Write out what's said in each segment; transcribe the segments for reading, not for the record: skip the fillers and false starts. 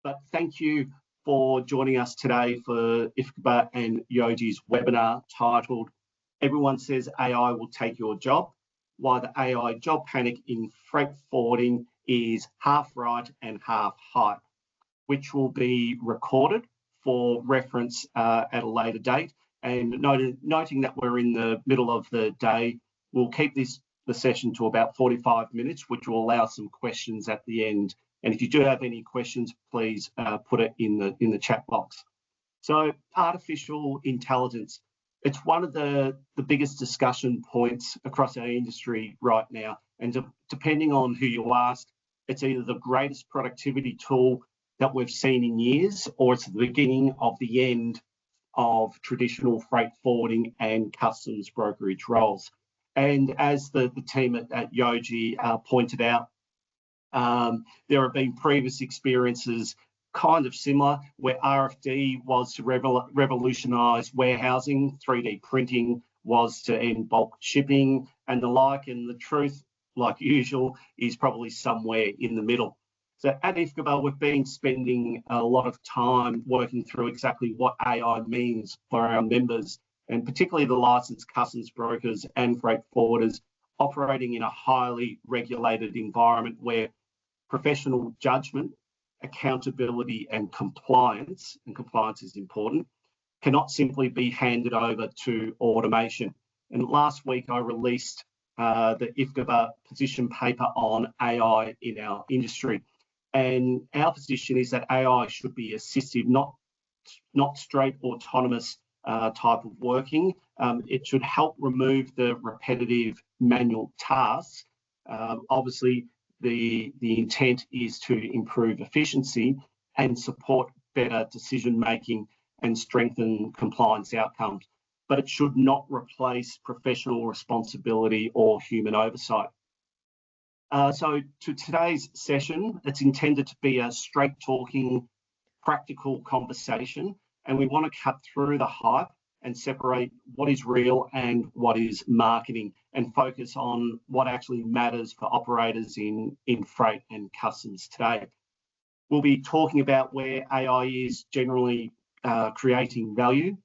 But thank you for joining us today for IFCBA and Yojee's webinar titled "Everyone Says AI Will Take Your Job, Why the AI Job Panic in Freight Forwarding is Half Right and Half Hype," which will be recorded for reference at a later date. And noting that we're in the middle of the day, we'll keep the session to about 45 minutes, which will allow some questions at the end. And if you do have any questions, please put it in the chat box. So artificial intelligence, it's one of the biggest discussion points across our industry right now. And depending on who you ask, it's either the greatest productivity tool that we've seen in years, or it's the beginning of the end of traditional freight forwarding and customs brokerage roles. And as the team at Yojee pointed out, there have been previous experiences kind of similar, where RFID was to revolutionise warehousing, 3D printing was to end bulk shipping and the like, and the truth, like usual, is probably somewhere in the middle. So at IFCBA, we've been spending a lot of time working through exactly what AI means for our members, and particularly the licensed customs brokers and freight forwarders operating in a highly regulated environment where professional judgment, accountability and compliance is important, cannot simply be handed over to automation. And last week I released the IFCBA position paper on AI in our industry. And our position is that AI should be assistive, not straight autonomous type of working. It should help remove the repetitive manual tasks. Obviously, the intent is to improve efficiency and support better decision making and strengthen compliance outcomes, but it should not replace professional responsibility or human oversight. So to today's session, it's intended to be a straight talking, practical conversation, and we want to cut through the hype and separate what is real and what is marketing, and focus on what actually matters for operators in freight and customs today. We'll be talking about where AI is generally creating value,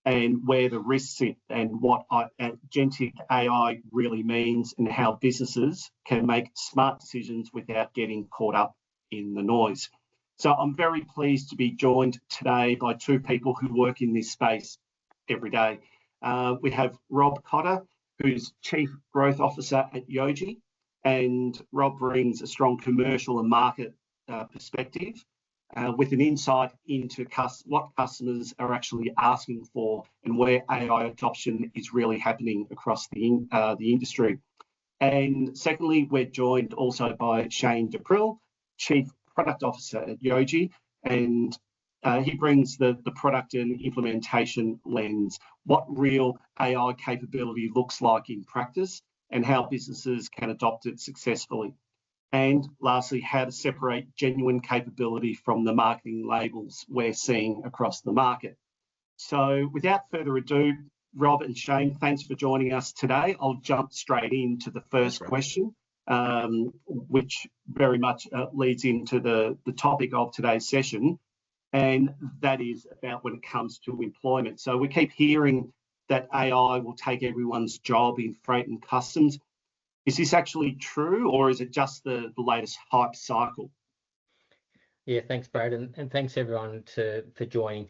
and where the risks sit, and what Agentic AI really means, and how businesses can make smart decisions without getting caught up in the noise. So I'm very pleased to be joined today by two people who work in this space every day. We have Rob Cotter, who's Chief Growth Officer at Yojee, and Rob brings a strong commercial and market perspective, with an insight into what customers are actually asking for and where AI adoption is really happening across the industry. And secondly, we're joined also by Shane Depril, Chief Product Officer at Yojee, and he brings the product and implementation lens, what real AI capability looks like in practice and how businesses can adopt it successfully. And lastly, how to separate genuine capability from the marketing labels we're seeing across the market. So without further ado, Rob and Shane, thanks for joining us today. I'll jump straight into the first question, which very much leads into the topic of today's session, and that is about when it comes to employment. So we keep hearing that AI will take everyone's job in freight and customs. Is this actually true, or is it just the latest hype cycle? Yeah, thanks, Brad, and thanks everyone for joining.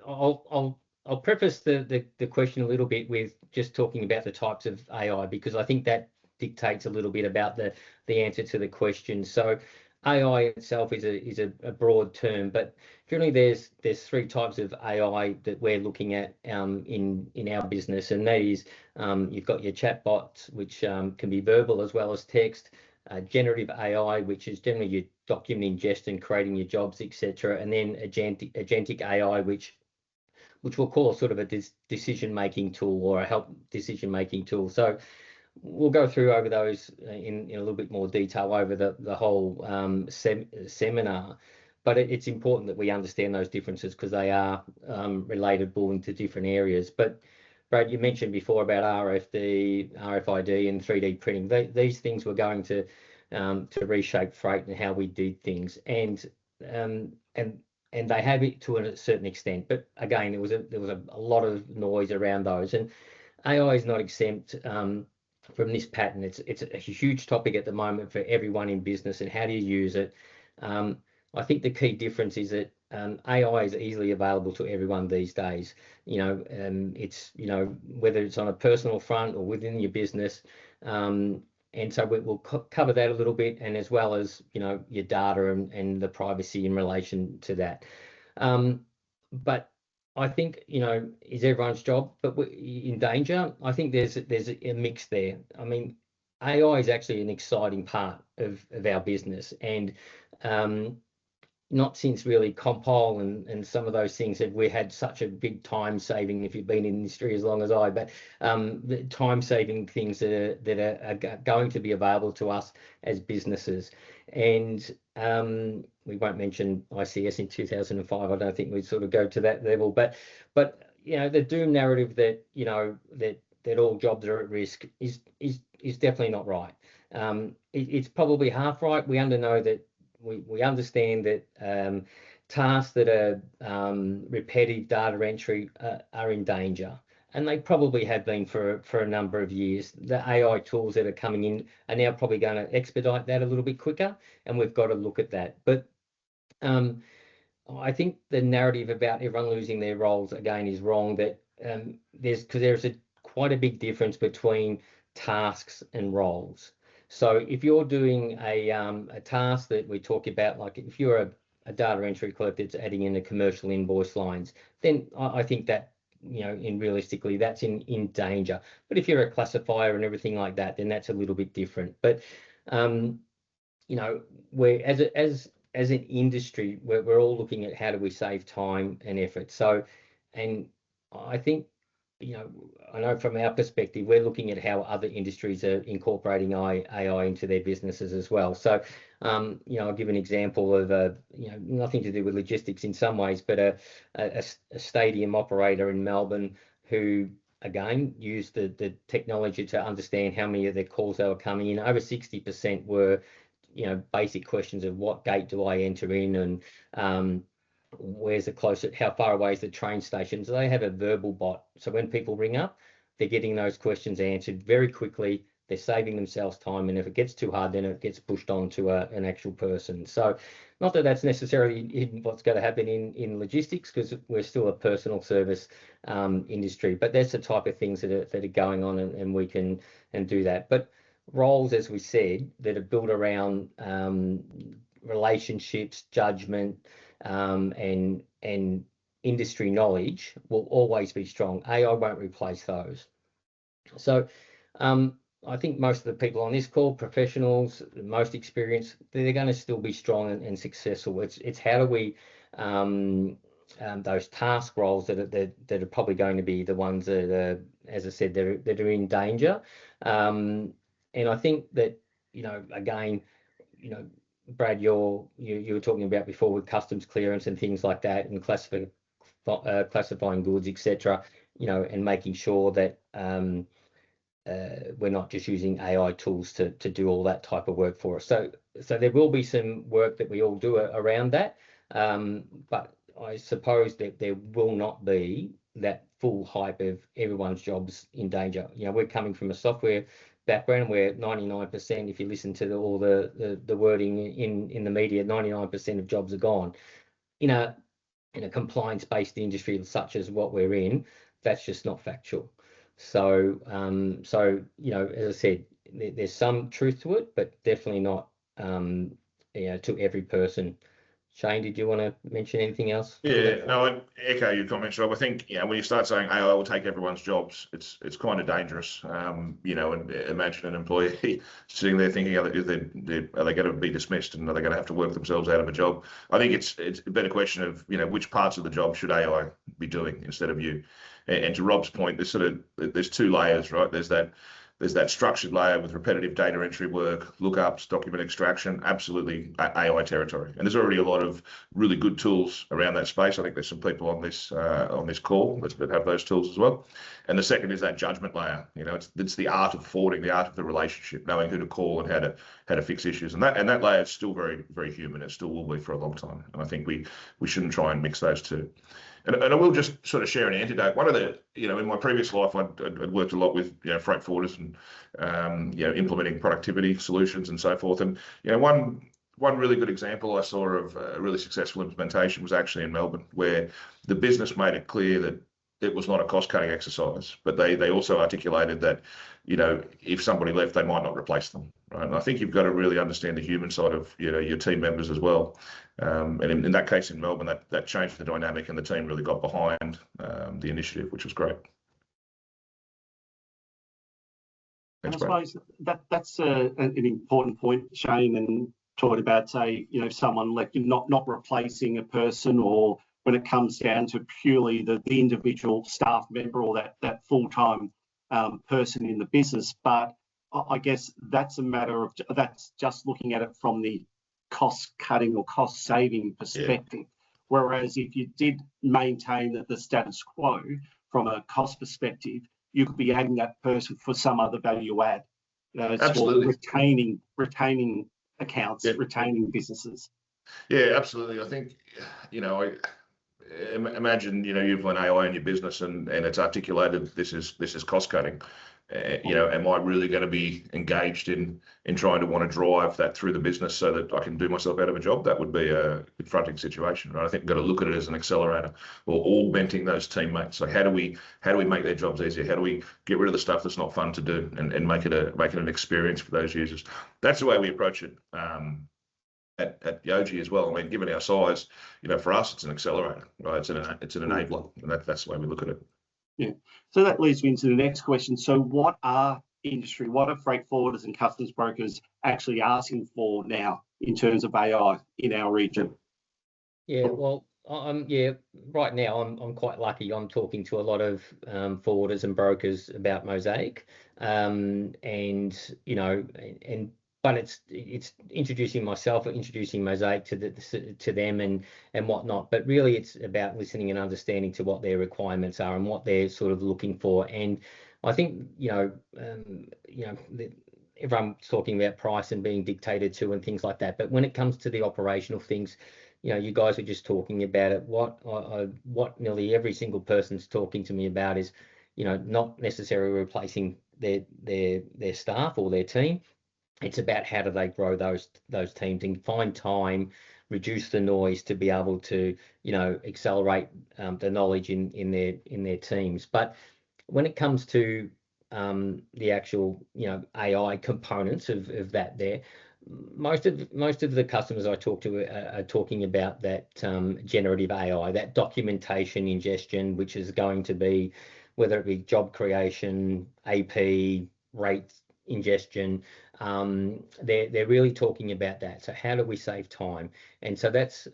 I'll preface the question a little bit with just talking about the types of AI, because I think that dictates a little bit about the answer to the question. So AI itself is a broad term, but generally there's three types of AI that we're looking at in our business, and that is you've got your chatbots, which can be verbal as well as text, generative AI, which is generally your document ingest and creating your jobs, etc., and then agentic AI, which we'll call sort of a decision-making tool or a help decision-making tool. So we'll go through over those in a little bit more detail over the whole seminar, but it's important that we understand those differences because they are relatable into different areas. But Brad, you mentioned before about RFID and 3D printing. These things were going to to reshape freight and how we did things, and they have it to a certain extent. But again, there was a lot of noise around those, and AI is not exempt from this pattern. It's a huge topic at the moment for everyone in business, and how do you use it? I think the key difference is that AI is easily available to everyone these days. It's whether it's on a personal front or within your business. And so we'll cover that a little bit, and as well as your data and the privacy in relation to that. But I think is everyone's job, but in danger. I think there's a mix there. I mean, AI is actually an exciting part of our business, and not since really Compile and some of those things have we had such a big time saving, if you've been in the industry as long as I, but the time saving things that are going to be available to us as businesses. And we won't mention ICS in 2005. I don't think we'd sort of go to that level, but the doom narrative that that all jobs are at risk is definitely not right. It's probably half right. We know that we understand that tasks that are repetitive data entry are in danger, and they probably have been for a number of years. The AI tools that are coming in are now probably going to expedite that a little bit quicker, and we've got to look at that. But I think the narrative about everyone losing their roles again is wrong. That there's quite a big difference between tasks and roles. So if you're doing a task that we talk about, like if you're a data entry clerk that's adding in the commercial invoice lines, then I think that realistically that's in danger. But if you're a classifier and everything like that, then that's a little bit different. But we're as an industry, we're all looking at how do we save time and effort. So, and I think I know from our perspective, we're looking at how other industries are incorporating AI into their businesses as well. So, I'll give an example of nothing to do with logistics in some ways, but a stadium operator in Melbourne who again used the technology to understand how many of their calls they were coming in. Over 60% were basic questions of what gate do I enter in, and where's the closest, how far away is the train station. So they have a verbal bot, so when people ring up, they're getting those questions answered very quickly. They're saving themselves time, and if it gets too hard, then it gets pushed on to an actual person. So not that that's necessarily what's going to happen in logistics, because we're still a personal service industry, but that's the type of things that are going on, and we can do that. But roles, as we said, that are built around relationships, judgment, and industry knowledge will always be strong. AI won't replace those. So I think most of the people on this call, professionals, the most experienced, they're going to still be strong and successful. It's how do we those task roles that are probably going to be the ones that are, as I said, that are in danger. And I think that again, Brad, you were talking about before with customs clearance and things like that, and classifying goods, etc. And making sure that we're not just using AI tools to do all that type of work for us. So there will be some work that we all do around that, but I suppose that there will not be that full hype of everyone's jobs in danger. We're coming from a software background where 99%, if you listen to all the wording in the media, 99% of jobs are gone. In a compliance-based industry such as what we're in, that's just not factual. So as I said, there's some truth to it, but definitely not to every person. Shane, did you want to mention anything else? Yeah, no, I echo your comments, Rob. I think when you start saying AI will take everyone's jobs, it's kind of dangerous. And imagine an employee sitting there thinking, are they going to be dismissed, and are they going to have to work themselves out of a job? I think it's a better question of which parts of the job should AI be doing instead of you. And to Rob's point, there's two layers, right? There's that there's that structured layer with repetitive data entry work, lookups, document extraction, absolutely AI territory. And there's already a lot of really good tools around that space. I think there's some people on this call that have those tools as well. And the second is that judgment layer. You know, it's the art of forwarding, the art of the relationship, knowing who to call and how to fix issues. And that layer is still very, very human. It still will be for a long time. And I think we shouldn't try and mix those two. And I will just sort of share an antidote. One of the, in my previous life, I'd worked a lot with, freight forwarders and, implementing productivity solutions and so forth. And, one really good example I saw of a really successful implementation was actually in Melbourne, where the business made it clear that it was not a cost-cutting exercise, but they also articulated that, if somebody left, they might not replace them. Right? And I think you've got to really understand the human side of, your team members as well. And in that case in Melbourne, that changed the dynamic, and the team really got behind the initiative, which was great. Thanks, and I suppose that's an important point, Shane, and talking about, say, someone like not replacing a person, or when it comes down to purely the individual staff member or that full-time person in the business. But I guess that's a matter of, that's just looking at it from the cost-cutting or cost-saving perspective. Yeah. Whereas if you did maintain the status quo from a cost perspective, you could be adding that person for some other value add. Absolutely. Retaining accounts, retaining businesses. Yeah, absolutely. I think, imagine, you've got AI in your business and it's articulated, this is cost cutting. Am I really going to be engaged in trying to want to drive that through the business so that I can do myself out of a job? That would be a confronting situation, right? I think we've got to look at it as an accelerator, or augmenting those teammates. So how do we make their jobs easier? How do we get rid of the stuff that's not fun to do and make it an experience for those users? That's the way we approach it at Yojee as well. I mean, given our size, for us, it's an accelerator, right? It's an enabler, and that's the way we look at it. Yeah. So that leads me into the next question. So what are freight forwarders and customs brokers actually asking for now in terms of AI in our region? Yeah, well, right now I'm quite lucky. I'm talking to a lot of forwarders and brokers about Mosaic, but it's introducing myself or introducing Mosaic to them and whatnot. But really, it's about listening and understanding to what their requirements are and what they're sort of looking for. And I think everyone's talking about price and being dictated to and things like that. But when it comes to the operational things, you guys were just talking about it. What nearly every single person's talking to me about is, not necessarily replacing their staff or their team. It's about how do they grow those teams and find time, reduce the noise to be able to, accelerate the knowledge in their teams. But when it comes to the actual, AI components of that, most of the customers I talk to are talking about that generative AI, that documentation ingestion, which is going to be, whether it be job creation, AP, rates ingestion. They're really talking about that. So how do we save time? And so that's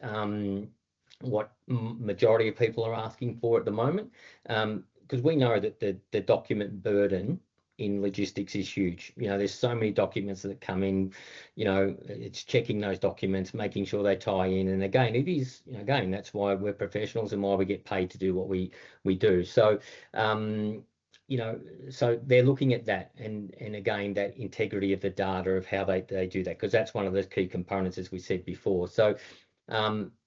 what majority of people are asking for at the moment, because we know that the document burden in logistics is huge. There's so many documents that come in. It's checking those documents, making sure they tie in. And again, it is, again, that's why we're professionals and why we get paid to do what we do. So so they're looking at that, and again, that integrity of the data of how they do that, because that's one of the key components, as we said before. So,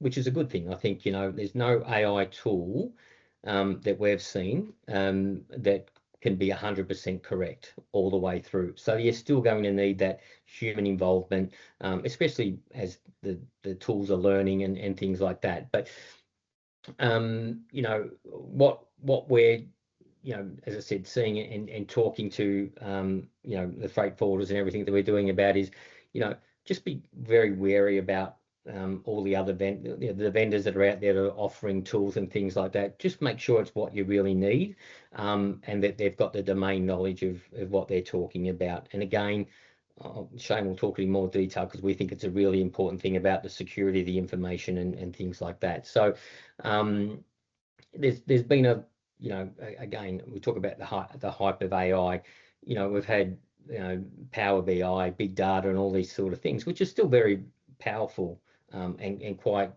which is a good thing. I think, there's no AI tool that we've seen that can be 100% correct all the way through. So you're still going to need that human involvement, especially as the tools are learning and things like that. But, what we're, as I said, seeing and talking to, the freight forwarders and everything that we're doing about is, just be very wary about all the other the vendors that are out there that are offering tools and things like that. Just make sure it's what you really need, and that they've got the domain knowledge of what they're talking about. And again, Shane will talk in more detail, because we think it's a really important thing about the security of the information and things like that. So there's been again, we talk about the hype of AI. we've had Power BI, big data, and all these sort of things, which are still very powerful and quite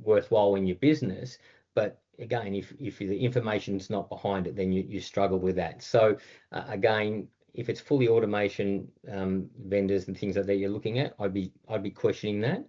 worthwhile in your business. But again, if the information's not behind it, then you struggle with that. So again, if it's fully automation vendors and things like that you're looking at, I'd be questioning that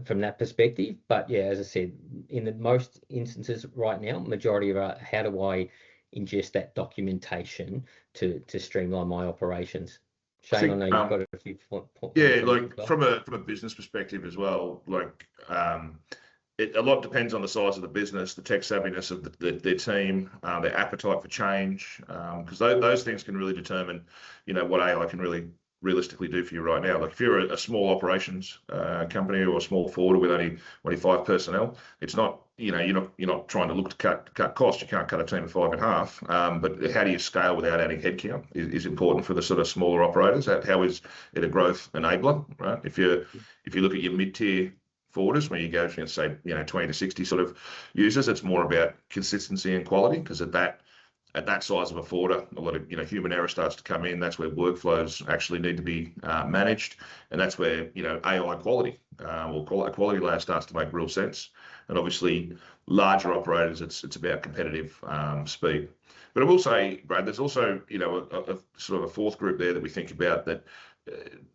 from that perspective. But yeah, as I said, in the most instances right now, majority of how do I ingest that documentation to streamline my operations? Shane, I know you've got a few points. Yeah, like well. from a business perspective as well, like a lot depends on the size of the business, the tech savviness of their team, their appetite for change, because those things can really determine, what AI can really realistically do for you right now. Like if you're a small operations company or a small forwarder with only 5 personnel, it's not, you're not trying to look to cut costs. You can't cut a team of 5 in half. But how do you scale without adding headcount is important for the sort of smaller operators. How is it a growth enabler, right? If you look at your mid-tier forwarders, where you go from, say, 20 to 60 sort of users, it's more about consistency and quality, because at that size of a forwarder, a lot of human error starts to come in. That's where workflows actually need to be managed, and that's where AI quality or a quality layer starts to make real sense. And obviously, larger operators, it's about competitive speed. But I will say, Brad, there's also a sort of a fourth group there that we think about that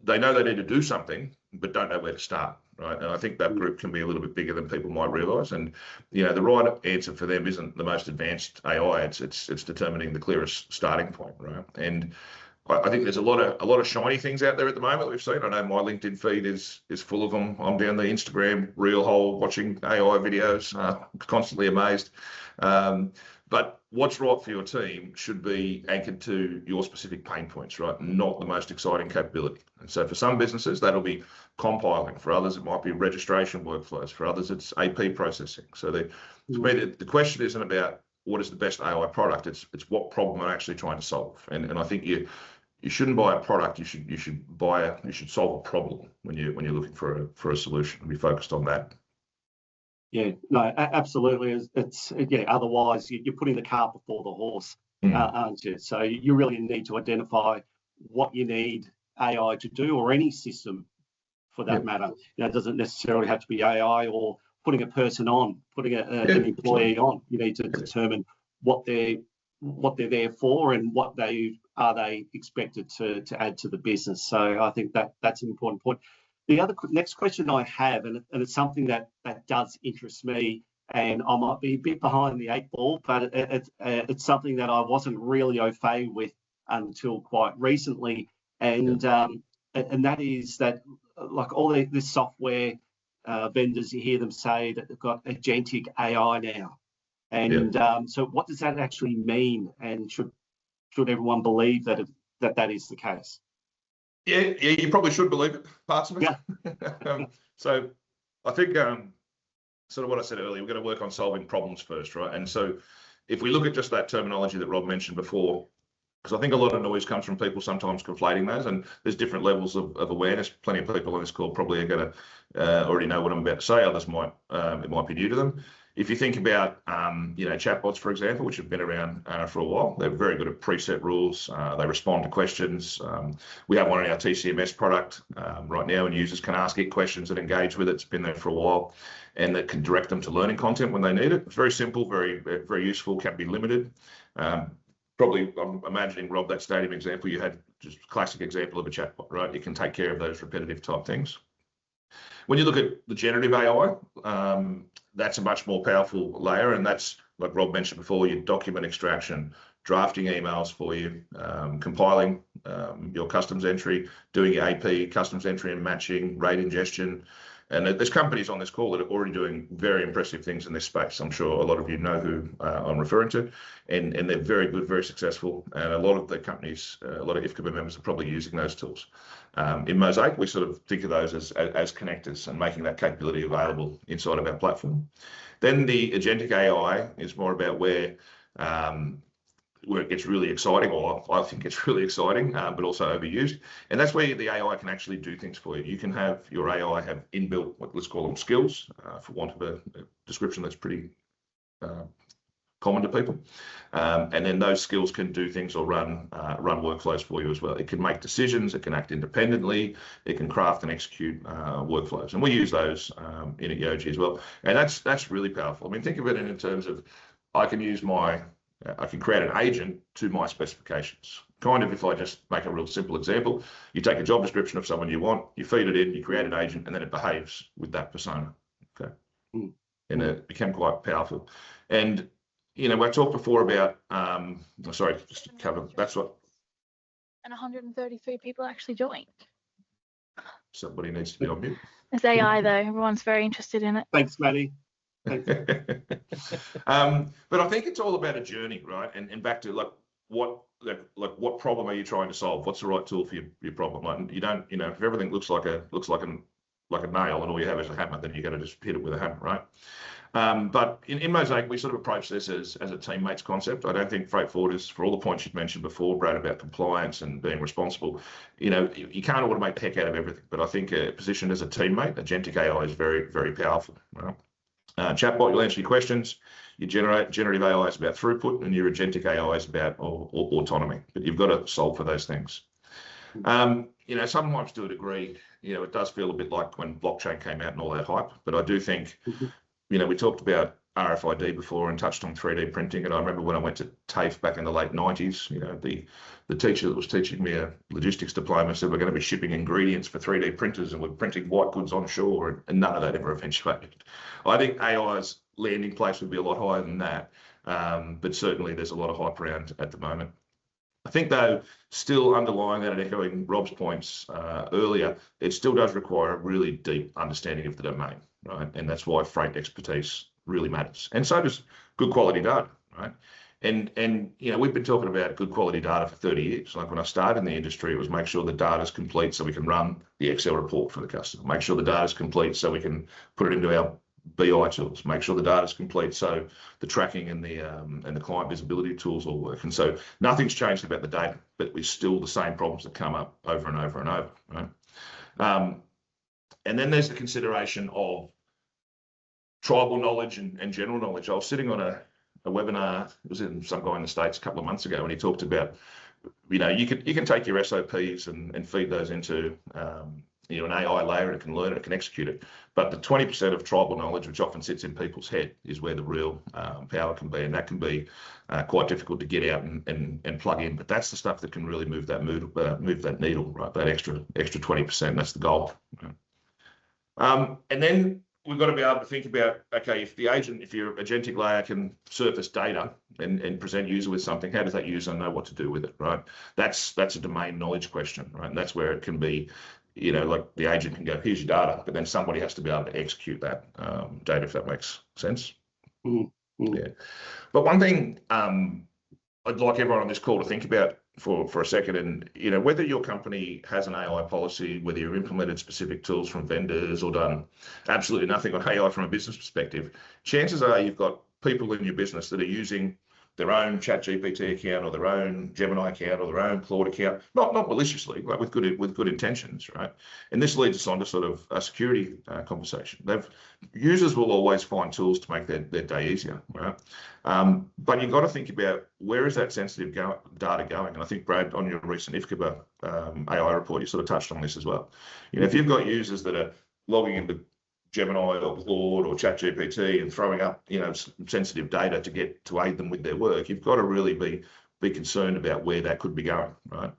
they know they need to do something, but don't know where to start, right? And I think that group can be a little bit bigger than people might realise. And the right answer for them isn't the most advanced AI. It's determining the clearest starting point, right? And I think there's a lot of shiny things out there at the moment that we've seen. I know my LinkedIn feed is full of them. I'm down the Instagram reel hole watching AI videos, constantly amazed. But what's right for your team should be anchored to your specific pain points, right? Not the most exciting capability. And so for some businesses, that'll be compiling. For others, it might be registration workflows. For others, it's AP processing. So to me, the question isn't about what is the best AI product. It's what problem I'm actually trying to solve. And I think you shouldn't buy a product. You should solve a problem when you're looking for a solution and be focused on that. Yeah, no, absolutely. Otherwise you're putting the cart before the horse, aren't you? So you really need to identify what you need AI to do, or any system for that matter. It doesn't necessarily have to be AI or putting a person on, putting an employee on. You need to determine what they're there for and what they expected to add to the business. So I think that's an important point. The next question I have, and it's something that does interest me, and I might be a bit behind the 8 ball, but it's something that I wasn't really au fait with until quite recently, and that is that, like all this software vendors, you hear them say that they've got Agentic AI now, and so what does that actually mean, and should everyone believe that is the case? Yeah, you probably should believe it, parts of it. Yeah. So I think sort of what I said earlier, we're going to work on solving problems first, right? And so if we look at just that terminology that Rob mentioned before, because I think a lot of noise comes from people sometimes conflating those, and there's different levels of awareness. Plenty of people on this call probably are going to already know what I'm about to say. Others it might be new to them. If you think about chatbots, for example, which have been around for a while, they're very good at preset rules. They respond to questions. We have one in our TCMS product right now, and users can ask it questions and engage with it. It's been there for a while, and that can direct them to learning content when they need it. It's very simple, very, very useful, can be limited. Probably, I'm imagining, Rob, that stadium example you had, just a classic example of a chatbot, right? It can take care of those repetitive type things. When you look at the generative AI, that's a much more powerful layer, and that's, like Rob mentioned before, your document extraction, drafting emails for you, compiling your customs entry, doing your AP, customs entry and matching, rate ingestion. And there's companies on this call that are already doing very impressive things in this space. I'm sure a lot of you know who I'm referring to, and they're very good, very successful. And a lot of the companies, a lot of IFCBA members are probably using those tools. In Mosaic, we sort of think of those as connectors and making that capability available inside of our platform. Then the Agentic AI is more about where it gets really exciting, or I think it's really exciting, but also overused. And that's where the AI can actually do things for you. You can have your AI have inbuilt, let's call them skills, for want of a description that's pretty common to people. And then those skills can do things or run workflows for you as well. It can make decisions, it can act independently, it can craft and execute workflows. And we use those in at Yojee as well. And that's really powerful. I mean, think of it in terms of I can create an agent to my specifications. Kind of, if I just make a real simple example, you take a job description of someone you want, you feed it in, you create an agent, and then it behaves with that persona. Okay. And it became quite powerful. And, you know, I talked before about, sorry, just to cover, that's what. And 133 people actually joined. Somebody needs to be on mute. It's AI though, everyone's very interested in it. Thanks, Maddie. But I think it's all about a journey, right? And back to like what problem are you trying to solve? What's the right tool for your problem? Like you don't, you know, if everything looks like a nail and all you have is a hammer, then you got to just hit it with a hammer, right? But in Mosaic, we sort of approach this as a teammates concept. I don't think freight forwarders, for all the points you've mentioned before, Brad, about compliance and being responsible, you know, you can't automate the heck out of everything. But I think positioned as a teammate, Agentic AI is very, very powerful, right? Chatbot, you'll answer your questions. Your generative AI is about throughput, and your agentic AI is about autonomy. But you've got to solve for those things. You know, sometimes to a degree, you know, it does feel a bit like when blockchain came out and all that hype. But I do think, you know, we talked about RFID before and touched on 3D printing. And I remember when I went to TAFE back in the late 90s, you know, the teacher that was teaching me a logistics diploma said we're going to be shipping ingredients for 3D printers and we're printing white goods onshore, and none of that ever eventuated. I think AI's landing place would be a lot higher than that, but certainly there's a lot of hype around at the moment. I think, though, still underlying that and echoing Rob's points earlier, it still does require a really deep understanding of the domain, right? And that's why freight expertise really matters. And so does good quality data, right? And you know, we've been talking about good quality data for 30 years. Like when I started in the industry, it was make sure the data is complete so we can run the Excel report for the customer. Make sure the data is complete so we can put it into our BI tools. Make sure the data is complete so the tracking and the client visibility tools all work. And so nothing's changed about the data, but we're still the same problems that come up over and over and over, right? And then there's the consideration of tribal knowledge and general knowledge. I was sitting on a webinar, it was in some guy in the States a couple of months ago, and he talked about, you know, you can take your SOPs and feed those into you know, an AI layer, and it can learn it, it can execute it. But the 20% of tribal knowledge, which often sits in people's head, is where the real power can be, and that can be quite difficult to get out and plug in. But that's the stuff that can really move that needle, right? That extra 20%. That's the goal. Right? And then we've got to be able to think about, okay, if your agentic layer can surface data and present user with something, how does that user know what to do with it, right? That's a domain knowledge question, right? And that's where it can be, you know, like the agent can go, here's your data, but then somebody has to be able to execute that data, if that makes sense. Yeah. But one thing I'd like everyone on this call to think about for a second, and you know, whether your company has an AI policy, whether you've implemented specific tools from vendors or done absolutely nothing on AI from a business perspective, chances are you've got people in your business that are using their own ChatGPT account or their own Gemini account or their own Claude account, not maliciously, but with good intentions, right? And this leads us on to sort of a security conversation. Users will always find tools to make their day easier, right? But you've got to think about where is that sensitive data going? And I think, Brad, on your recent IFCBA AI report, you sort of touched on this as well. You know, if you've got users that are logging into Gemini or Claude or ChatGPT and throwing up, you know, sensitive data to aid them with their work, you've got to really be concerned about where that could be going, right?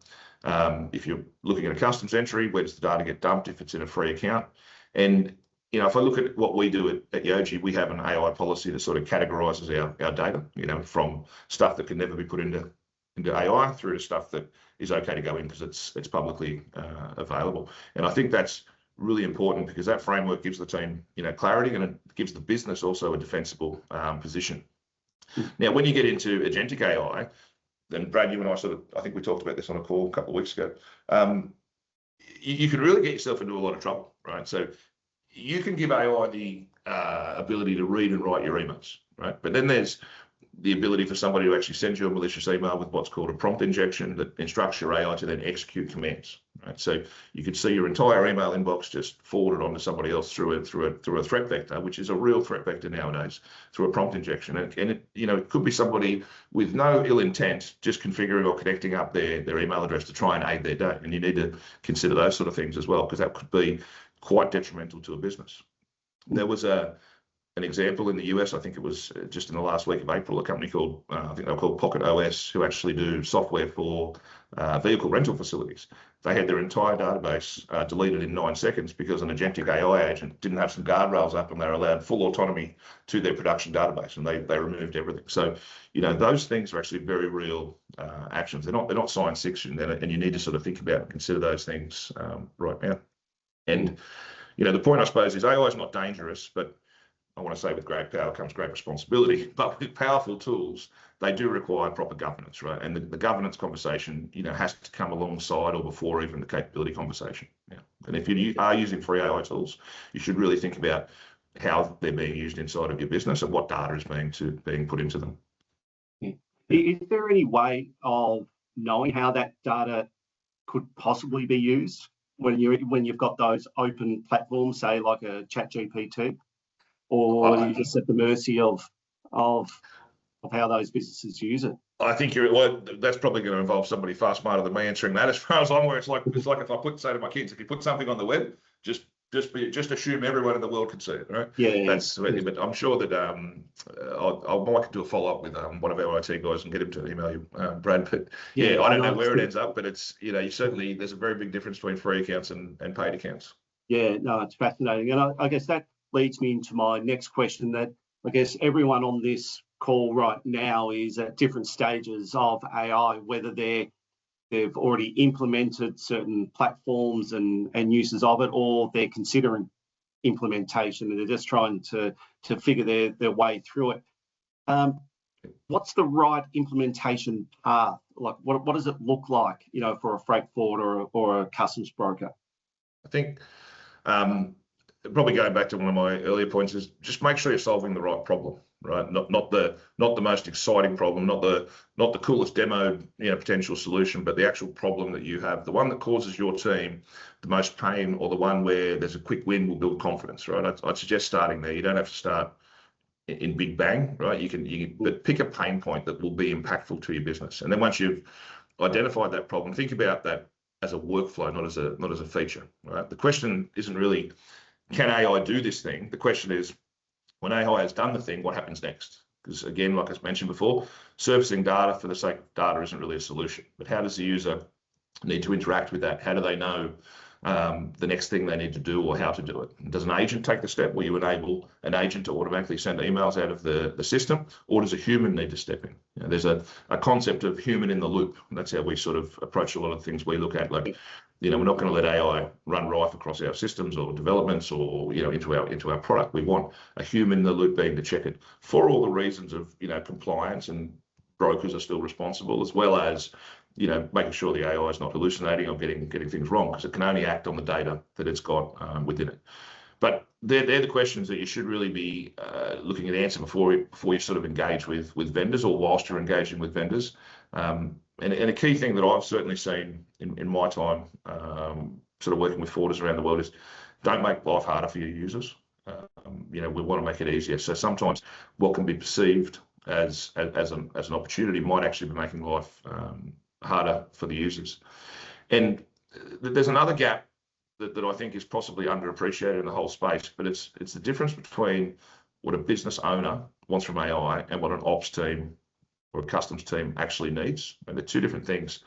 If you're looking at a customs entry, where does the data get dumped if it's in a free account? And you know, if I look at what we do at Yojee, we have an AI policy that sort of categorizes our data, you know, from stuff that can never be put into AI through to stuff that is okay to go in because it's publicly available. And I think that's really important because that framework gives the team, you know, clarity, and it gives the business also a defensible position. Now, when you get into agentic AI, then Brad, you and I I think we talked about this on a call a couple of weeks ago. You can really get yourself into a lot of trouble, right? So you can give AI the ability to read and write your emails, right? But then there's the ability for somebody to actually send you a malicious email with what's called a prompt injection that instructs your AI to then execute commands, Right? So you could see your entire email inbox just forwarded onto somebody else through a threat vector, which is a real threat vector nowadays, through a prompt injection. And it, you know, it could be somebody with no ill intent, just configuring or connecting up their email address to try and aid their day. And you need to consider those sort of things as well, because that could be quite detrimental to a business. There was an example in the US, I think it was just in the last week of April, a company called, I think they were called Pocket OS, who actually do software for vehicle rental facilities. They had their entire database deleted in 9 seconds because an Agentic AI agent didn't have some guardrails up, and they were allowed full autonomy to their production database, and they removed everything. So, you know, those things are actually very real actions. They're not science fiction, and you need to sort of think about and consider those things right now. And, you know, the point, I suppose, is AI is not dangerous, but I want to say with great power comes great responsibility. But with powerful tools, they do require proper governance, right? And the governance conversation, you know, has to come alongside or before even the capability conversation. Yeah. And if you are using free AI tools, you should really think about how they're being used inside of your business and what data is being put into them. Yeah. Is there any way of knowing how that data could possibly be used when you've got those open platforms, say like a ChatGPT? Or are you just at the mercy of how those businesses use it? I think that's probably going to involve somebody far smarter than me answering that. As far as I'm aware, it's like if I say to my kids, if you put something on the web, just assume everyone in the world can see it, right? Yeah. But I'm sure that I might do a follow up with one of our IT guys and get him to email you, Brad. But yeah, I don't know where it ends up, but it's, you know, there's a very big difference between free accounts and paid accounts. Yeah, no, it's fascinating, and I guess that leads me into my next question, that I guess everyone on this call right now is at different stages of AI, whether they've already implemented certain platforms and uses of it, or they're considering implementation and they're just trying to figure their way through it. What's the right implementation path? Like, what does it look like, you know, for a freight forwarder or a customs broker? I think probably going back to one of my earlier points is just make sure you're solving the right problem, right? Not the most exciting problem, not the coolest demo, you know, potential solution, but the actual problem that you have, the one that causes your team the most pain, or the one where there's a quick win will build confidence, right? I'd suggest starting there. You don't have to start in big bang, right? You can but pick a pain point that will be impactful to your business, and then once you've identified that problem, think about that as a workflow, not as a feature, right? The question isn't really, can AI do this thing? The question is, when AI has done the thing, what happens next? Because again, like I mentioned before, surfacing data for the sake of data isn't really a solution. But how does the user need to interact with that? How do they know the next thing they need to do or how to do it? Does an agent take the step where you enable an agent to automatically send emails out of the system, or does a human need to step in? You know, there's a concept of human in the loop. That's how we sort of approach a lot of things we look at. Like, you know, we're not going to let AI run rife across our systems or developments or, you know, into our product. We want a human in the loop being to check it for all the reasons of, you know, compliance, and brokers are still responsible, as well as, you know, making sure the AI is not hallucinating or getting things wrong, because it can only act on the data that it's got within it. But they're the questions that you should really be looking at answer before you sort of engage with vendors, or whilst you're engaging with vendors. And a key thing that I've certainly seen in my time sort of working with forwarders around the world is, don't make life harder for your users. You know, we want to make it easier. So sometimes what can be perceived as an opportunity might actually be making life harder for the users. And there's another gap that I think is possibly underappreciated in the whole space, but it's the difference between what a business owner wants from AI and what an ops team or a customs team actually needs. And they're two different things.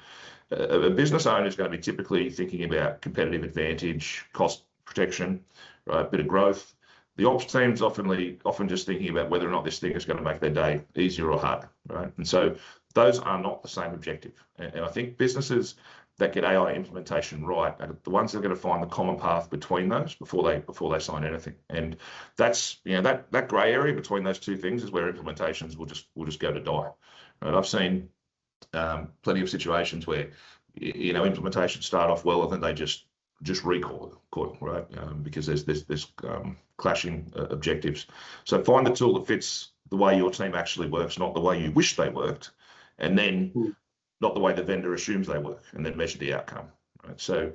A business owner is going to be typically thinking about competitive advantage, cost protection, right, a bit of growth. The ops team's often just thinking about whether or not this thing is going to make their day easier or harder, right? And so those are not the same objective. And I think businesses that get AI implementation right are the ones that are going to find the common path between those before they sign anything. And that's, you know, that grey area between those two things is where implementations will just go to die. Right? I've seen plenty of situations where, you know, implementations start off well and then they just recoil, right? Because there's clashing objectives. So find the tool that fits the way your team actually works, not the way you wish they worked, and then not the way the vendor assumes they work, and then measure the outcome. Right? So,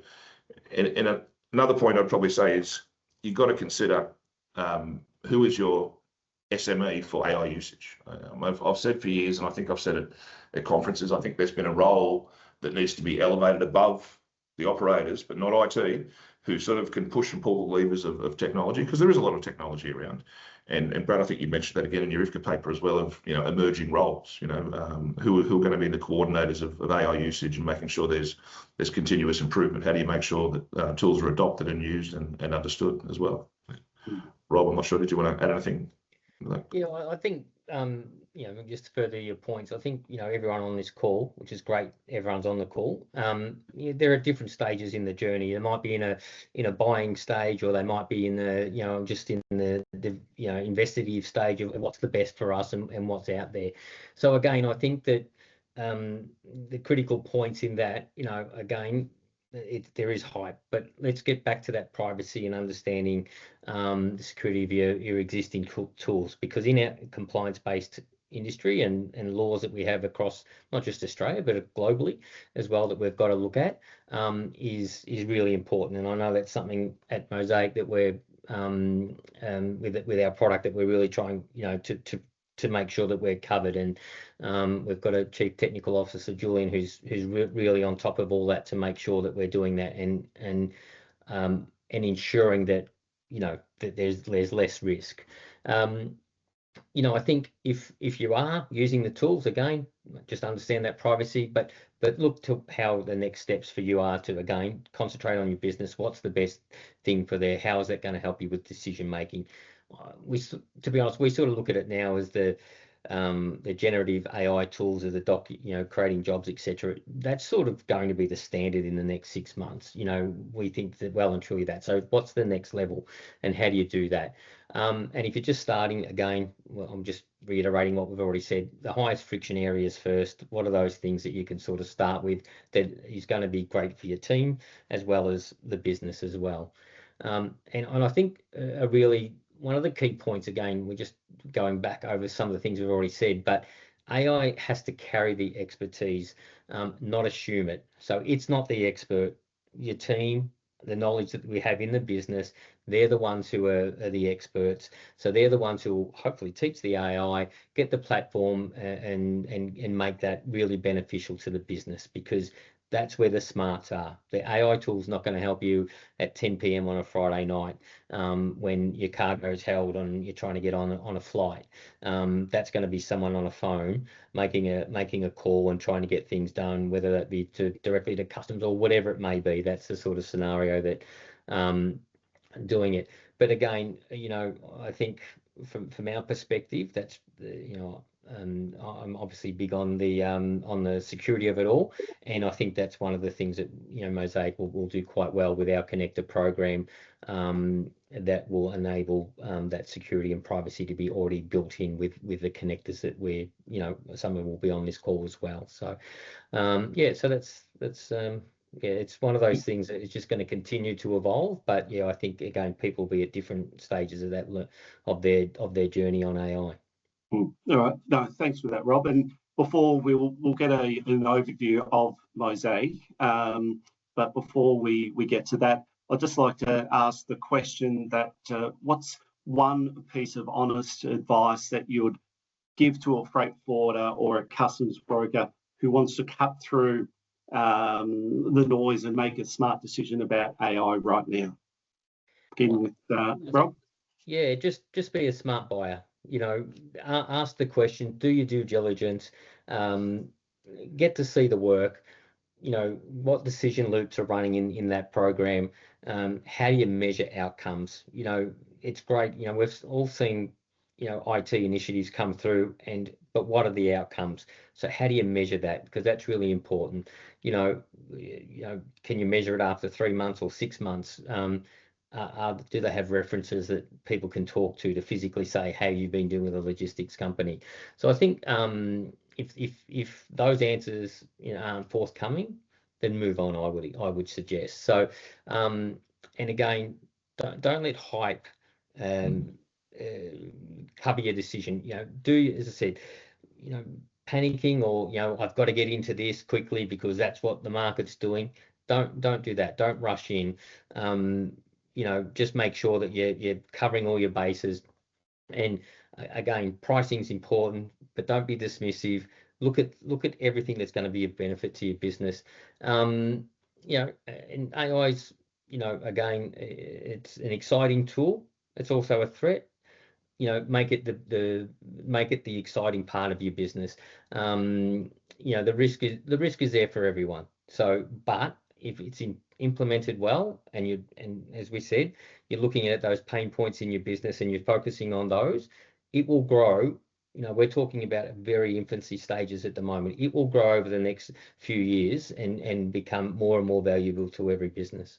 another point I'd probably say is you've got to consider who is your SME for AI usage. I've said for years, and I think I've said it at conferences, I think there's been a role that needs to be elevated above the operators, but not IT, who sort of can push and pull the levers of technology, because there is a lot of technology around. And Brad, I think you mentioned that again in your IFCA paper as well, of emerging roles, who are going to be the coordinators of AI usage and making sure there's continuous improvement. How do you make sure that tools are adopted and used and understood as well? Rob, I'm not sure, did you want to add anything? Yeah, I think just to further your points, I think everyone on this call, which is great, everyone's on the call. There are different stages in the journey. They might be in a buying stage, or they might be in the just in the investigative stage of what's the best for us and what's out there. So again, I think that the critical points in that, again, there is hype, but let's get back to that privacy and understanding the security of your existing tools, because in our compliance-based industry and laws that we have across not just Australia but globally as well that we've got to look at is really important. And I know that's something at Mosaic that we're with our product that we're really trying to make sure that we're covered. And we've got a Chief Technical Officer, Julian, who's really on top of all that to make sure that we're doing that and ensuring that that there's less risk. I think if you are using the tools, again, just understand that privacy, but look to how the next steps for you are to, again, concentrate on your business. What's the best thing for there? How is that going to help you with decision making? To be honest, we sort of look at it now as the generative AI tools, as creating jobs, etc. That's sort of going to be the standard in the next 6 months. We think that well and truly that. So what's the next level, and how do you do that? And if you're just starting, again, well, I'm just reiterating what we've already said. The highest friction areas first. What are those things that you can sort of start with that is going to be great for your team as well as the business as well? And I think really one of the key points, again, we're just going back over some of the things we've already said, but AI has to carry the expertise, not assume it. So it's not the expert. Your team, the knowledge that we have in the business, they're the ones who are the experts. So they're the ones who will hopefully teach the AI, get the platform and make that really beneficial to the business, because that's where the smarts are. The AI tool is not going to help you at 10 p.m. on a Friday night when your cargo is held and you're trying to get on a flight. That's going to be someone on a phone making a call and trying to get things done, whether that be directly to customs or whatever it may be. That's the sort of scenario that doing it. But again, I think from our perspective, that's I'm obviously big on the security of it all, and I think that's one of the things that Mosaic will do quite well with our connector program, that will enable that security and privacy to be already built in with the connectors that we're some of them will be on this call as well. So so that's it's one of those things that is just going to continue to evolve. But I think again, people will be at different stages of that of their journey on AI. All right. No, thanks for that, Rob. And before we'll get an overview of Mosaic, but before we get to that, I'd just like to ask the question that what's one piece of honest advice that you would give to a freight forwarder or a customs broker who wants to cut through the noise and make a smart decision about AI right now? Beginning with Rob. Yeah, just be a smart buyer. Ask the question, do your due diligence, get to see the work, what decision loops are running in that program, how do you measure outcomes? It's great, we've all seen IT initiatives come through, but what are the outcomes? So how do you measure that? Because that's really important. Can you measure it after 3 months or 6 months? Do they have references that people can talk to physically say, hey, you've been doing with a logistics company? So I think if those answers aren't forthcoming, then move on, I would suggest. So and again, don't let hype cover your decision. As I said, panicking or I've got to get into this quickly because that's what the market's doing. Don't do that. Don't rush in. You know, just make sure that you're covering all your bases. And again, pricing is important, but don't be dismissive. Look at everything that's going to be a benefit to your business. You know, and AI's, you know, again, it's an exciting tool. It's also a threat. You know, make it the exciting part of your business. You know, the risk is there for everyone. So, but if it's implemented well, and as we said, you're looking at those pain points in your business and you're focusing on those, it will grow. You know, we're talking about very infancy stages at the moment. It will grow over the next few years and become more and more valuable to every business.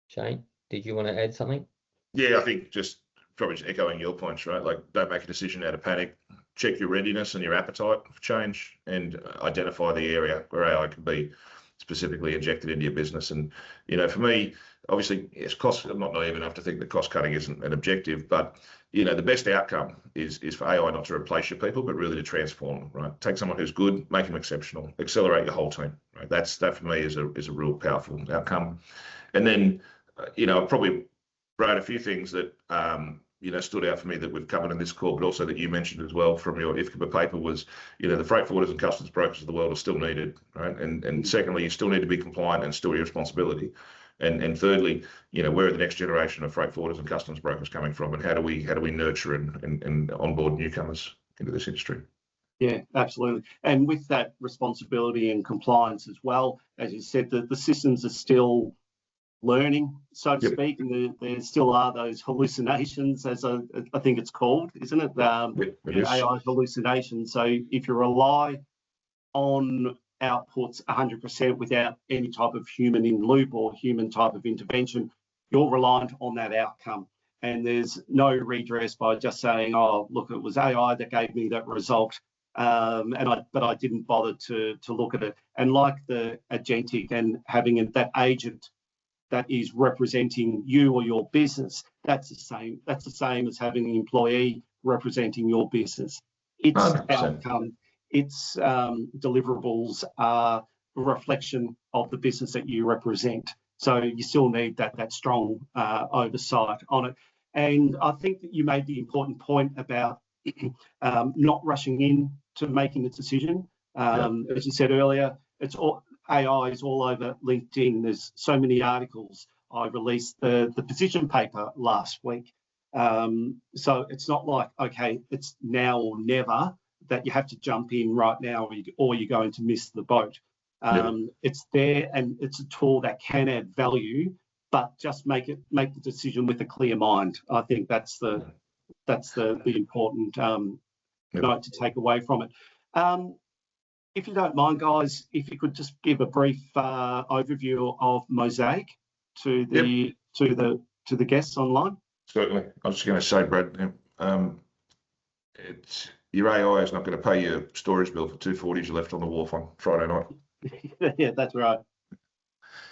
Shane, did you want to add something? Yeah, I think just probably just echoing your points, right? Like, don't make a decision out of panic. Check your readiness and your appetite for change, and identify the area where AI can be specifically injected into your business. And, you know, for me, obviously, yes, cost. I'm not naive enough to think that cost cutting isn't an objective, but, you know, the best outcome is for AI not to replace your people, but really to transform them, right? Take someone who's good, make them exceptional, accelerate your whole team, right? That for me is a real powerful outcome. And then, you know, I probably wrote a few things that, you know, stood out for me that we've covered in this call, but also that you mentioned as well from your IFCBA paper was, you know, the freight forwarders and customs brokers of the world are still needed, right? And secondly, you still need to be compliant and still your responsibility. And thirdly, you know, where are the next generation of freight forwarders and customs brokers coming from, and how do we nurture and onboard newcomers into this industry? Yeah, absolutely. And with that responsibility and compliance as well, as you said, the systems are still learning, so to speak, and there still are those hallucinations, as I think it's called, isn't it? AI hallucinations. So if you rely on outputs 100% without any type of human in loop or human type of intervention, you're reliant on that outcome. And there's no redress by just saying, oh, look, it was AI that gave me that result. But I didn't bother to look at it. And like the agentic and having that agent that is representing you or your business, that's the same. That's the same as having an employee representing your business. Its 100%. Outcome, its deliverables are a reflection of the business that you represent. So you still need that strong oversight on it. And I think that you made the important point about not rushing in to making a decision. As you said earlier, AI is all over LinkedIn. There's so many articles. I released the position paper last week. So it's not like, okay, it's now or never that you have to jump in right now or you're going to miss the boat. It's there, and it's a tool that can add value, but just make the decision with a clear mind. I think that's the important note to take away from it. If you don't mind, guys, if you could just give a brief overview of Mosaic to the guests online. Certainly. I was just going to say, Brad, your AI is not going to pay your storage bill for 240s you left on the wharf on Friday night. Yeah, that's right.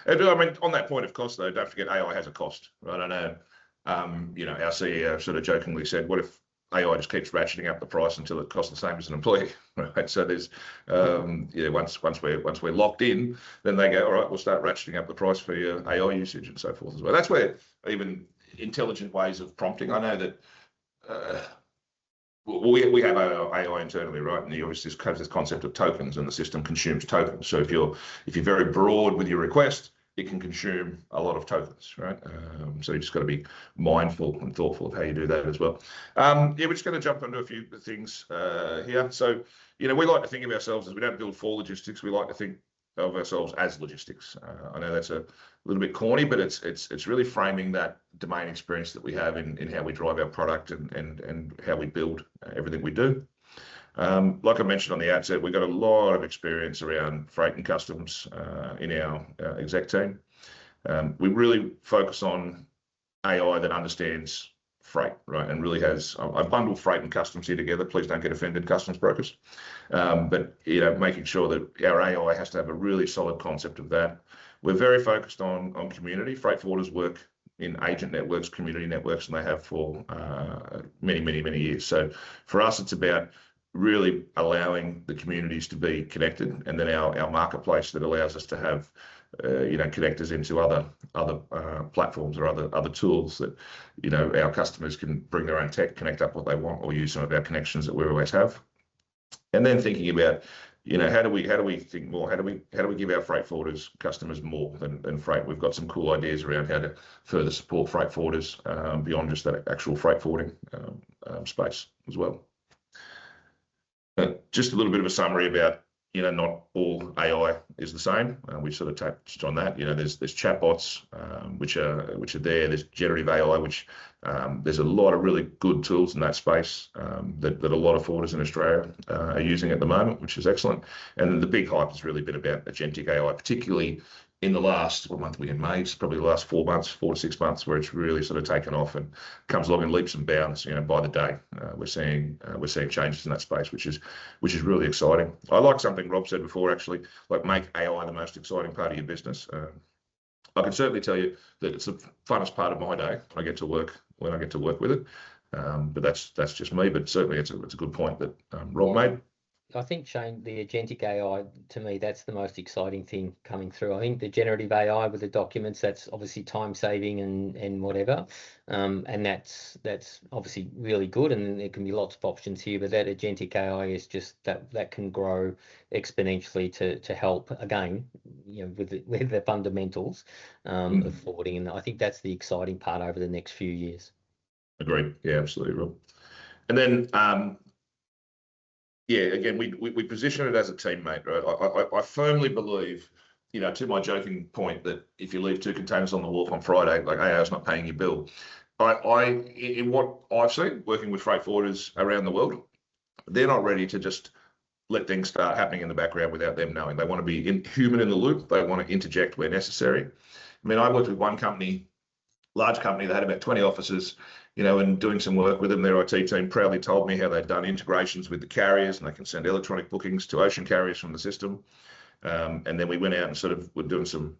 And I mean, on that point of cost, though, don't forget AI has a cost, right? I know, you know, our CEO sort of jokingly said, what if AI just keeps ratcheting up the price until it costs the same as an employee, right? So there's, yeah, once we're locked in, then they go, all right, we'll start ratcheting up the price for your AI usage and so forth as well. That's where even intelligent ways of prompting. I know that we have AI internally, right? And you obviously have this concept of tokens, and the system consumes tokens. So if you're very broad with your request, it can consume a lot of tokens, right? So you just got to be mindful and thoughtful of how you do that as well. Yeah, we're just going to jump into a few things here. So, you know, we like to think of ourselves as, we don't build for logistics. We like to think of ourselves as logistics. I know that's a little bit corny, but it's really framing that domain experience that we have in how we drive our product and how we build everything we do. Like I mentioned on the outset, we've got a lot of experience around freight and customs in our exec team. We really focus on AI that understands freight, right? And really has, I bundle freight and customs here together. Please don't get offended, customs brokers. But, you know, making sure that our AI has to have a really solid concept of that. We're very focused on community. Freight forwarders work in agent networks, community networks, and they have for many years. So for us, it's about really allowing the communities to be connected, and then our marketplace that allows us to have connectors into other platforms or other tools that our customers can bring their own tech, connect up what they want, or use some of our connections that we always have. And then thinking about how do we think more? How do we give our freight forwarders customers more than freight? We've got some cool ideas around how to further support freight forwarders beyond just that actual freight forwarding space as well. Just a little bit of a summary about not all AI is the same. We sort of touched on that. There's chatbots which are there. There's generative AI, which there's a lot of really good tools in that space that a lot of forwarders in Australia are using at the moment, which is excellent. And the big hype has really been about Agentic AI, particularly in the last, what month are we in? May. It's probably the last 4 to 6 months where it's really sort of taken off and comes along in leaps and bounds. By the day, we're seeing changes in that space, which is really exciting. I like something Rob said before, actually, like make AI the most exciting part of your business. I can certainly tell you that it's the funnest part of my day when I get to work with it. But that's just me. But certainly it's a good point that Rob made. I think, Shane, the Agentic AI, to me, that's the most exciting thing coming through. I think the generative AI with the documents, that's obviously time saving and whatever. And that's obviously really good, and there can be lots of options here, but that Agentic AI is just that can grow exponentially to help, again, with the fundamentals of forwarding. And I think that's the exciting part over the next few years. Agreed. Yeah, absolutely, Rob. And then again, we position it as a teammate, right? I firmly believe, to my joking point, that if you leave 2 containers on the wharf on Friday, like AI is not paying your bill. In what I've seen working with freight forwarders around the world, they're not ready to just let things start happening in the background without them knowing. They want to be human in the loop. They want to interject where necessary. I mean, I worked with one company, large company, that had about 20 offices, and doing some work with them. Their IT team proudly told me how they'd done integrations with the carriers, and they can send electronic bookings to ocean carriers from the system. And then we went out and sort of were doing some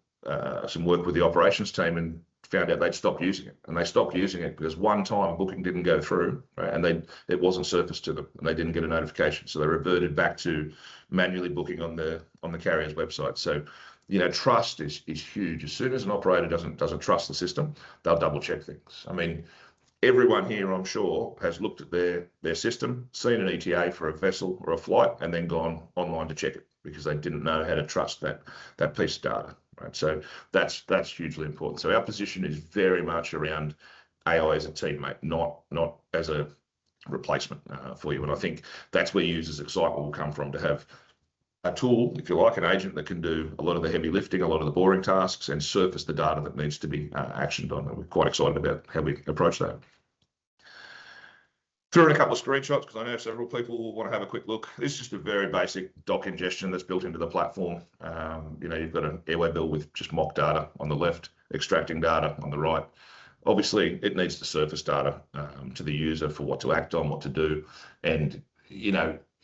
work with the operations team and found out they'd stopped using it. And they stopped using it because one time a booking didn't go through, right? And it wasn't surfaced to them, and they didn't get a notification. So they reverted back to manually booking on the carrier's website. So trust is huge. As soon as an operator doesn't trust the system, they'll double check things. I mean, everyone here, I'm sure, has looked at their system, seen an ETA for a vessel or a flight, and then gone online to check it because they didn't know how to trust that piece of data, right? So that's hugely important. So our position is very much around AI as a teammate, not as a replacement for you. And I think that's where users' excitement will come from, to have a tool, if you like, an agent that can do a lot of the heavy lifting, a lot of the boring tasks, and surface the data that needs to be actioned on. And we're quite excited about how we approach that. Threw in a couple of screenshots because I know several people will want to have a quick look. This is just a very basic doc ingestion that's built into the platform. You've got an airway bill with just mock data on the left, extracting data on the right. Obviously, it needs to surface data to the user for what to act on, what to do. And,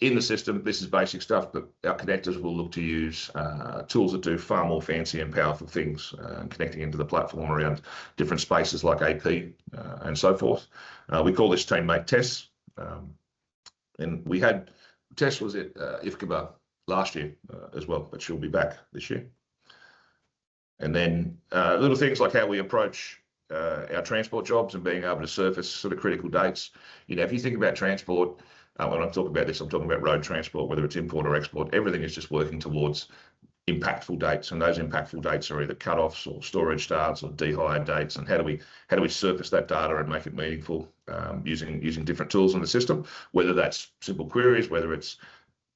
in the system, this is basic stuff, but our connectors will look to use tools that do far more fancy and powerful things, connecting into the platform around different spaces like AP and so forth. We call this teammate Tess. And we had, Tess was at IFCBA last year as well, but she'll be back this year. And then little things like how we approach our transport jobs and being able to surface sort of critical dates. If you think about transport, when I'm talking about this, I'm talking about road transport, whether it's import or export. Everything is just working towards impactful dates, and those impactful dates are either cut-offs or storage starts or de-hire dates. And how do we surface that data and make it meaningful using different tools in the system, whether that's simple queries, whether it's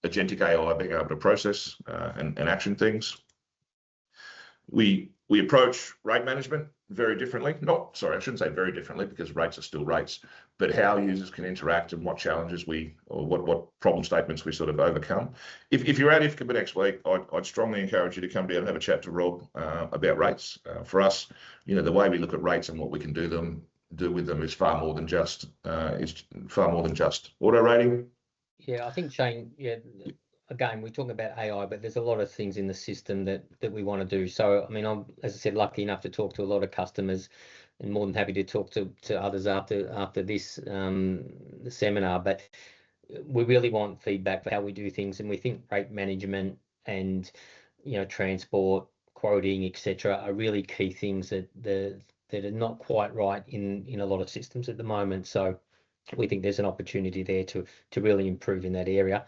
Agentic AI being able to process and action things. We approach rate management very differently. I shouldn't say very differently, because rates are still rates, but how users can interact and what challenges or what problem statements we sort of overcome. If you're at IFCBA next week, I'd strongly encourage you to come down and have a chat to Rob about rates. For us, the way we look at rates and what we can do with them is far more than just auto rating. Yeah, I think, Shane, again, we're talking about AI, but there's a lot of things in the system that we want to do. So, I mean, I'm, as I said, lucky enough to talk to a lot of customers, and more than happy to talk to others after this seminar. But we really want feedback for how we do things, and we think rate management and transport, quoting, etc., are really key things that are not quite right in a lot of systems at the moment. So we think there's an opportunity there to really improve in that area,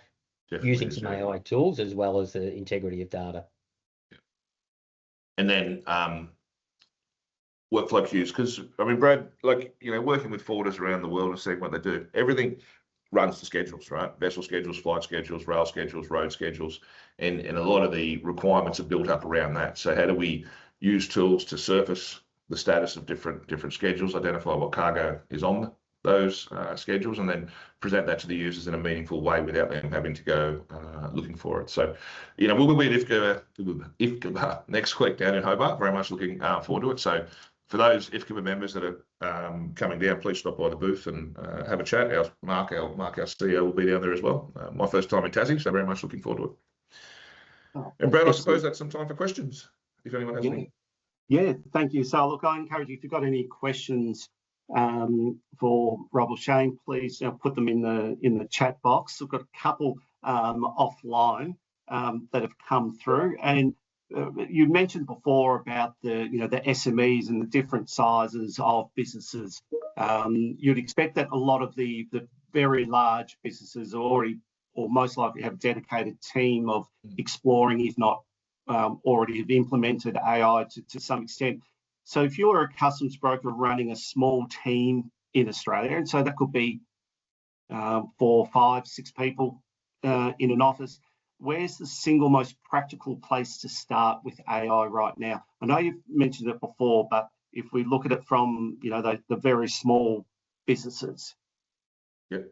Definitely using some AI tools as well as the integrity of data. And then workflow queues, because I mean, Brad, working with forwarders around the world and seeing what they do, everything runs to schedules, right? Vessel schedules, flight schedules, rail schedules, road schedules, and a lot of the requirements are built up around that. So how do we use tools to surface the status of different schedules, identify what cargo is on those schedules, and then present that to the users in a meaningful way without them having to go looking for it. So, we'll be at IFCA next week down in Hobart. Very much looking forward to it. So, for those IFCA members that are coming down, please stop by the booth and have a chat. Mark, our CEO, will be down there as well. My first time in Tassie, so very much looking forward to it. Oh, and Brad, excellent. I suppose that's some time for questions, if anyone has any. Yeah, thank you. So look, I encourage you, if you've got any questions for Rob or Shane, please put them in the chat box. We've got a couple offline that have come through, and you mentioned before about the SMEs and the different sizes of businesses. You'd expect that a lot of the very large businesses already, or most likely, have a dedicated team of exploring, if not already have implemented AI to some extent. So if you're a customs broker running a small team in Australia, and so that could be 4, 5, 6 people in an office, where's the single most practical place to start with AI right now? I know you've mentioned it before, but if we look at it from the very small businesses. Yeah,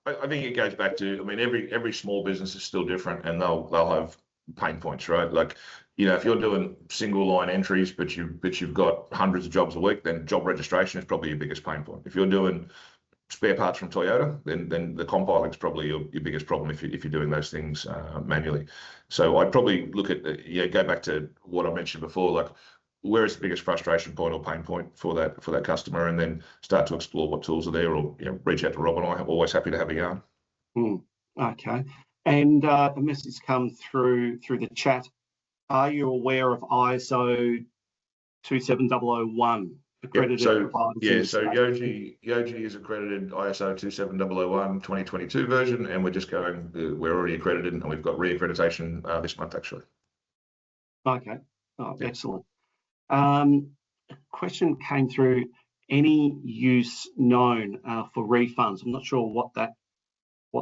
I think it goes back to, I mean, every small business is still different, and they'll have pain points, right? Like, if you're doing single line entries, but you've got hundreds of jobs a week, then job registration is probably your biggest pain point. If you're doing spare parts from Toyota, then the compiling is probably your biggest problem if you're doing those things manually. So I'd probably look at go back to what I mentioned before, like, where is the biggest frustration point or pain point for that customer, and then start to explore what tools are there, or reach out to Rob and I. I'm always happy to have a yarn. Okay. And a message come through the chat. Are you aware of ISO 27001 accredited providers? So Yojee is accredited ISO 27001 2022 version, and we're just going. We're already accredited, and we've got re-accreditation this month actually. Okay. Excellent. A question came through. Any use known for refunds? I'm not sure what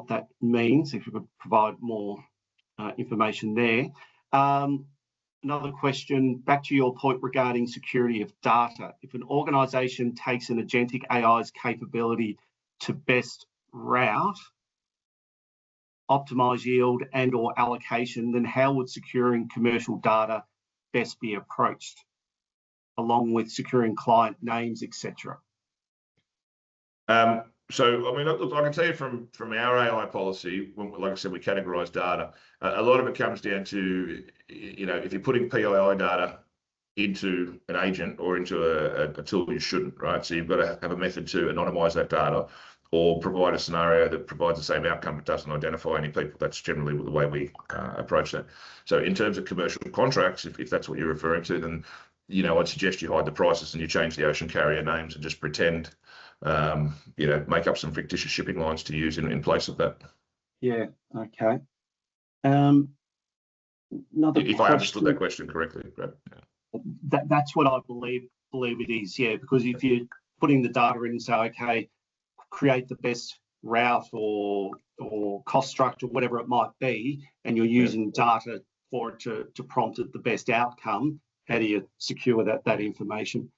that means. If you could provide more information there. Another question, back to your point regarding security of data. If an organisation takes an agentic AI's capability to best route, optimise yield and/or allocation, then how would securing commercial data best be approached, along with securing client names, etc.? So, I mean, look, I can tell you from our AI policy, like I said, we categorise data. A lot of it comes down to, if you're putting PII data into an agent or into a tool, you shouldn't, right? So you've got to have a method to anonymise that data, or provide a scenario that provides the same outcome but doesn't identify any people. That's generally the way we approach that. So in terms of commercial contracts, if that's what you're referring to, then I'd suggest you hide the prices and you change the ocean carrier names and just pretend, make up some fictitious shipping lines to use in place of that. Yeah. Okay. If I understood that question correctly, Brad. Yeah. That's what I believe it is. Yeah, because if you're putting the data in and say, okay, create the best route or cost structure, whatever it might be, and you're using data for it to prompt it the best outcome, how do you secure that information?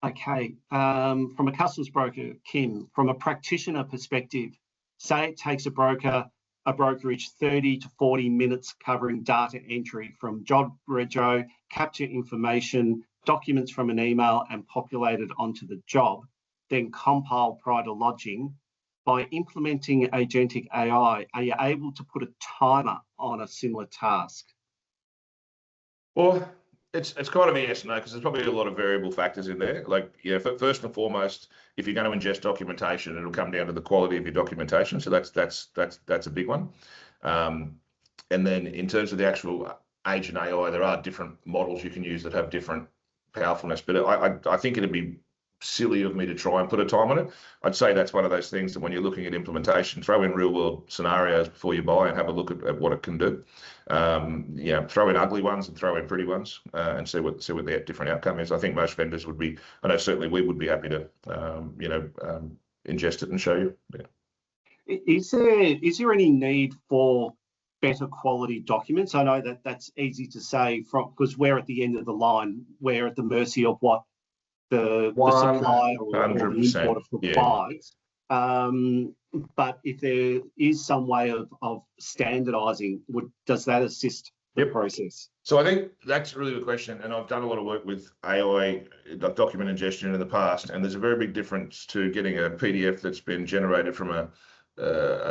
Okay, from a customs broker, Kim, from a practitioner perspective, say it takes a brokerage 30 to 40 minutes covering data entry from job rego, capture information, documents from an email and populate it onto the job, then compile prior to lodging. By implementing Agentic AI, are you able to put a timer on a similar task? Well, It's kind of a yes and no, because there's probably a lot of variable factors in there. Like, first and foremost, if you're going to ingest documentation, it'll come down to the quality of your documentation. So that's a big one. And then in terms of the actual agent AI, there are different models you can use that have different powerfulness. But I think it'd be silly of me to try and put a time on it. I'd say that's one of those things that when you're looking at implementation, throw in real world scenarios before you buy and have a look at what it can do. Throw in ugly ones and throw in pretty ones and see what the different outcome is. I think most vendors would be, I know certainly we would be happy to, ingest it and show you. Yeah. Is there any need for better quality documents? I know that's easy to say because we're at the end of the line. We're at the mercy of what the supplier or the importer provides. But if there is some way of standardizing, does that assist the process? So I think that's really the question. And I've done a lot of work with AI, document ingestion in the past, and there's a very big difference to getting a PDF that's been generated from a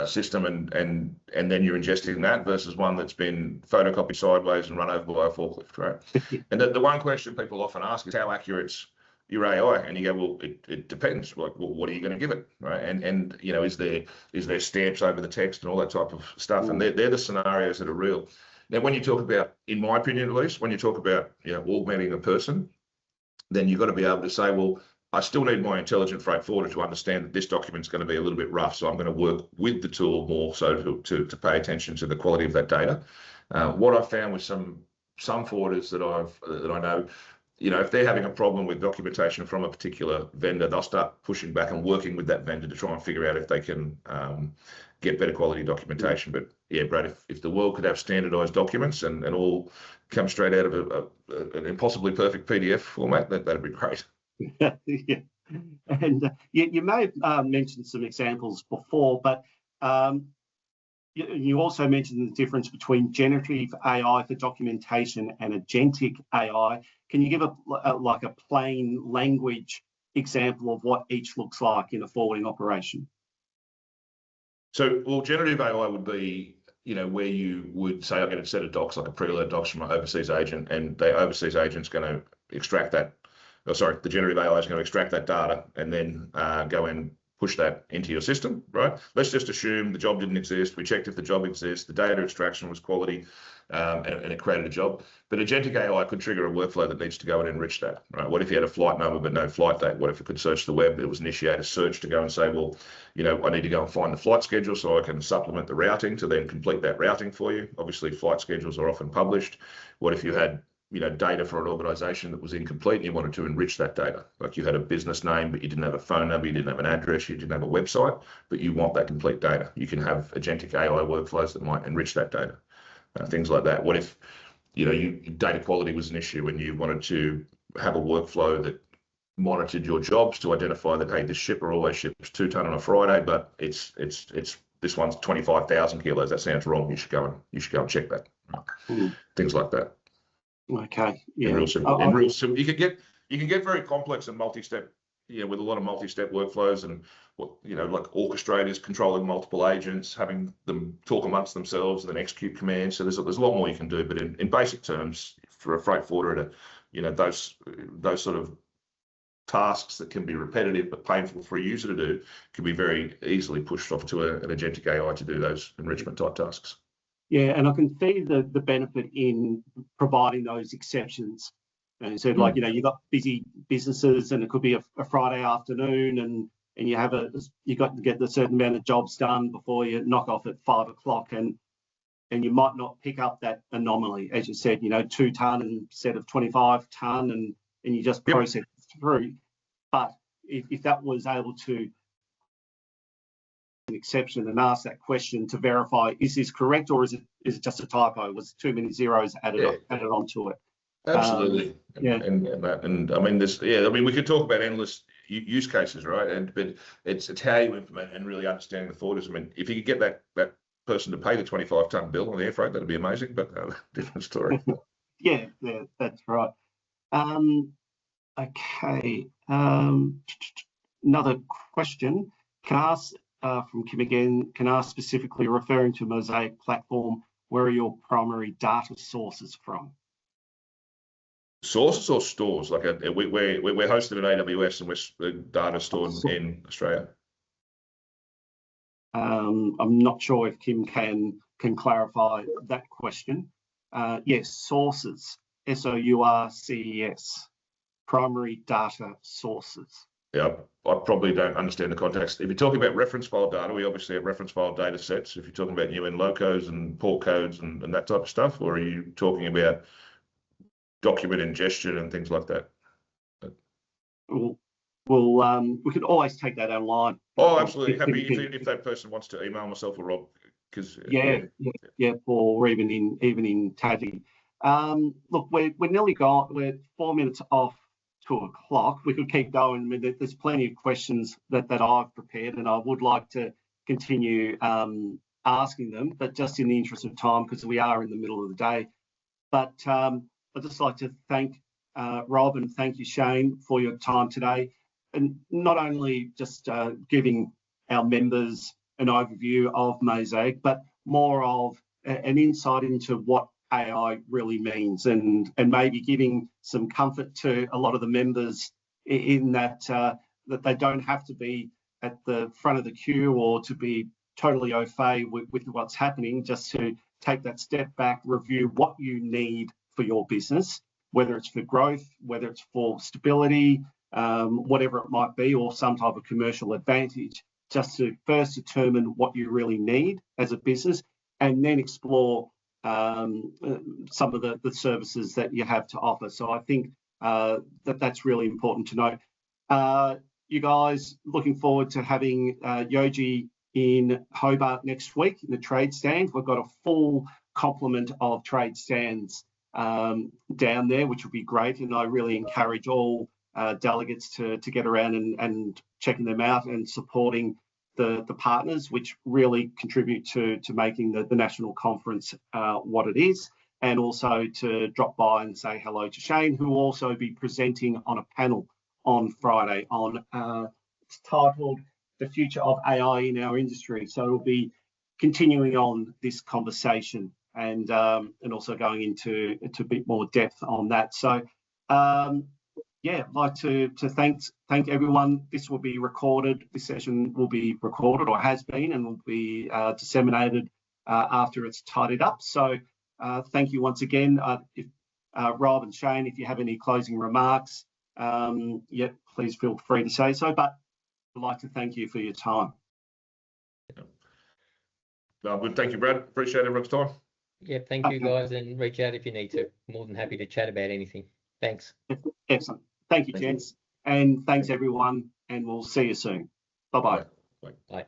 system and then you're ingesting that versus one that's been photocopied sideways and run over by a forklift, right? And the one question people often ask is how accurate's your AI, and you go, well, it depends. Like, well, what are you going to give it, right? And is there stamps over the text and all that type of stuff? And they're the scenarios that are real. Now, when you talk about, in my opinion at least, when you talk about augmenting a person, then you've got to be able to say, well, I still need my intelligent freight forwarder to understand that this document's going to be a little bit rough, so I'm going to work with the tool more so to pay attention to the quality of that data. What I've found with some forwarders that I know, if they're having a problem with documentation from a particular vendor, they'll start pushing back and working with that vendor to try and figure out if they can get better quality documentation. But yeah, Brad, if the world could have standardized documents and all come straight out of an impossibly perfect PDF format, that'd be great. Yeah. And you may have mentioned some examples before, but you also mentioned the difference between generative AI for documentation and agentic AI. Can you give a plain language example of what each looks like in a forwarding operation? So, well, generative AI would be, where you would say, I'm going to set a docs, like a preload docs from an overseas agent, and the overseas agent's going to extract that. The generative AI is going to extract that data and then go and push that into your system, right? Let's just assume the job didn't exist. We checked if the job exists, the data extraction was quality, and it created a job. But agentic AI could trigger a workflow that needs to go and enrich that, right? What if you had a flight number but no flight date? What if it could search the web? It was initiate a search to go and say, well, I need to go and find the flight schedule so I can supplement the routing to then complete that routing for you. Obviously, flight schedules are often published. What if you had data for an organization that was incomplete and you wanted to enrich that data? Like you had a business name, but you didn't have a phone number, you didn't have an address, you didn't have a website, but you want that complete data. You can have agentic AI workflows that might enrich that data, things like that. What if, data quality was an issue and you wanted to have a workflow that monitored your jobs to identify that, hey, this shipper always ships 2 ton on a Friday, but it's this one's 25,000 kilos. That sounds wrong. You should go and check that. Things like that. Okay. Yeah. In real simple. You can get very complex and multi-step, with a lot of multi-step workflows and like orchestrators controlling multiple agents, having them talk amongst themselves and then execute commands. So there's a lot more you can do. But in basic terms, for a freight forwarder to, those sort of tasks that can be repetitive but painful for a user to do can be very easily pushed off to an agentic AI to do those enrichment type tasks. Yeah, and I can see the benefit in providing those exceptions. And so, like, you've got busy businesses, and it could be a Friday afternoon, and you got to get a certain amount of jobs done before you knock off at 5 o'clock, and you might not pick up that anomaly, as you said, 2 ton instead of 25 ton, and you just process through. But if that was able to an exception and ask that question to verify, is this correct, or is it just a typo? Was too many zeros added onto it? Absolutely. And I mean, we could talk about endless use cases, right? But it's how you implement and really understanding the forwarders. I mean, if you could get that person to pay the 25 ton bill on the air freight, that'd be amazing. But different story. yeah, that's right. Okay. Another question. Can I ask from Kim again? Can I ask specifically, referring to Mosaic platform, where are your primary data sources from? Sources or stores? Like we're hosted in AWS and the data stored in Australia. I'm not sure if Kim can clarify that question. Yes, sources, SOURCES, primary data sources. Yeah, I probably don't understand the context. If you're talking about reference file data, we obviously have reference file data sets. If you're talking about UN locos and port codes and that type of stuff, or are you talking about document ingestion and things like that? Well, we could always take that online. Oh, absolutely. Happy if that person wants to email myself or Rob, because yeah, or even in Taddy. Look, we're nearly gone. We're 4 minutes off 2 o'clock. We could keep going. I mean, there's plenty of questions that I've prepared, and I would like to continue asking them, but just in the interest of time, because we are in the middle of the day. But I'd just like to thank Rob and thank you, Shane, for your time today. And not only just giving our members an overview of Mosaic, but more of an insight into what AI really means, and maybe giving some comfort to a lot of the members in that that they don't have to be at the front of the queue or to be totally au fait with what's happening, just to take that step back, review what you need for your business, whether it's for growth, whether it's for stability, whatever it might be, or some type of commercial advantage, just to first determine what you really need as a business, and then explore some of the services that you have to offer. So I think that's really important to know. You guys, looking forward to having Yojee in Hobart next week in the trade stand. We've got a full complement of trade stands down there, which will be great, and I really encourage all delegates to get around and checking them out and supporting the partners, which really contribute to making the national conference what it is, and also to drop by and say hello to Shane, who will also be presenting on a panel on Friday on it's titled "The Future of AI in Our Industry." So we'll be continuing on this conversation and also going into a bit more depth on that. So yeah, I'd like to thank everyone. This will be recorded. This session will be recorded, or has been, and will be disseminated after it's tidied up. So thank you once again. If Rob and Shane, if you have any closing remarks, yeah, please feel free to say so. But I'd like to thank you for your time. No, good. Thank you, Brad. Appreciate everyone's time. Yeah, thank you guys, and reach out if you need to. More than happy to chat about anything. Thanks. Excellent. Thank you, gents. And thanks everyone, and we'll see you soon. Bye-bye. Bye. Bye.